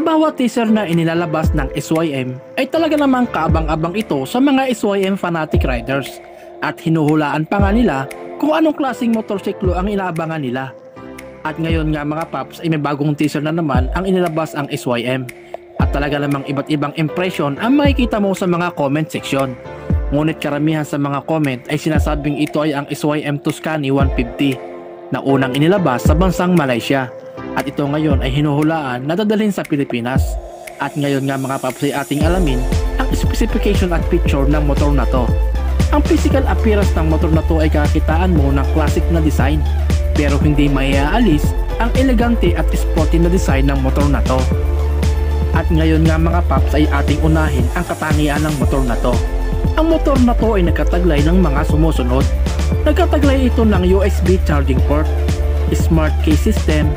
bawat teaser na inilalabas ng SYM ay talaga namang kaabang-abang ito sa mga SYM fanatic riders at hinuhulaan pa nga nila kung anong klaseng motorsiklo ang inaabangan nila. At ngayon nga mga paps ay may bagong teaser na naman ang inilabas ang SYM at talaga namang iba't ibang impression ang makikita mo sa mga comment section. Ngunit karamihan sa mga comment ay sinasabing ito ay ang SYM Tuscany 150 na unang inilabas sa bansang Malaysia. At ito ngayon ay hinuhulaan na dadalhin sa Pilipinas. At ngayon nga mga paps ay ating alamin ang specification at picture ng motor na to. Ang physical appearance ng motor na to ay kakitaan mo ng classic na design, pero hindi maiaalis ang elegante at sporty na design ng motor na to. At ngayon nga mga paps ay ating unahin ang katangian ng motor na to. Ang motor na to ay nagkataglay ng mga sumusunod. Nagkataglay ito ng USB charging port, smart key system,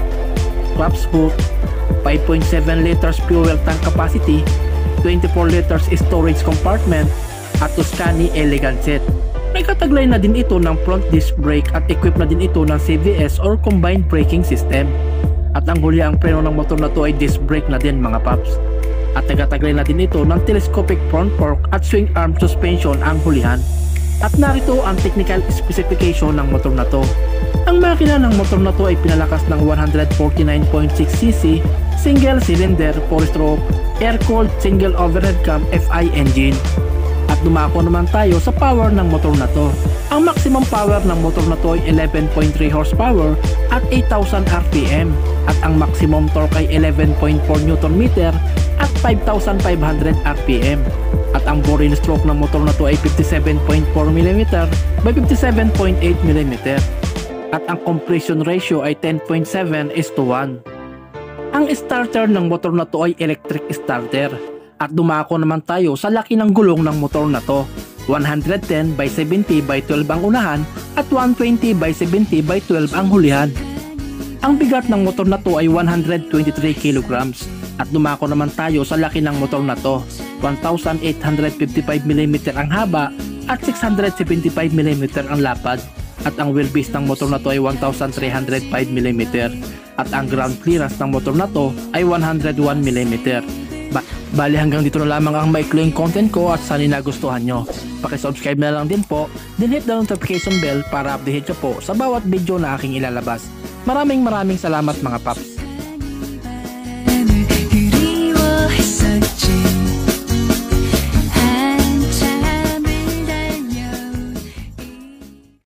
clasp hook, 5.7 liters fuel tank capacity, 24 liters storage compartment, at Tuscany Elegant Set. Nagkataglay na din ito ng front disc brake at equipped na din ito ng CVS or combined braking system. At ang huli ang preno ng motor na to ay disc brake na din mga paps. At nagkataglay na din ito ng telescopic front fork at swing arm suspension ang hulihan. At narito ang technical specification ng motor na to. Ang makina ng motor na to ay pinalakas ng 149.6cc single cylinder 4-stroke air-cooled single overhead cam FI engine. At dumako naman tayo sa power ng motor na to. Ang maximum power ng motor na to ay 11.3 horsepower at 8,000 RPM. At ang maximum torque ay 11.4 Nm at 5,500 RPM. At ang bore stroke ng motor na to ay 57.4mm by 57.8mm. At ang compression ratio ay 10.7:1. Ang starter ng motor na to ay electric starter. At dumako naman tayo sa laki ng gulong ng motor na to. 110 by 70 by 12 ang unahan at 120 by 70 by 12 ang hulihan. Ang bigat ng motor na to ay 123 kg. At dumako naman tayo sa laki ng motor na to. 1,855mm ang haba at 675mm ang lapad. At ang wheelbase ng motor na to ay 1,305mm. At ang ground clearance ng motor na to ay 101mm. Bali hanggang dito na lamang ang maikling content ko at sana nagustuhan nyo. Pakisubscribe na lang din po, then hit the notification bell para update nyo po sa bawat video na aking ilalabas. Maraming salamat mga paps.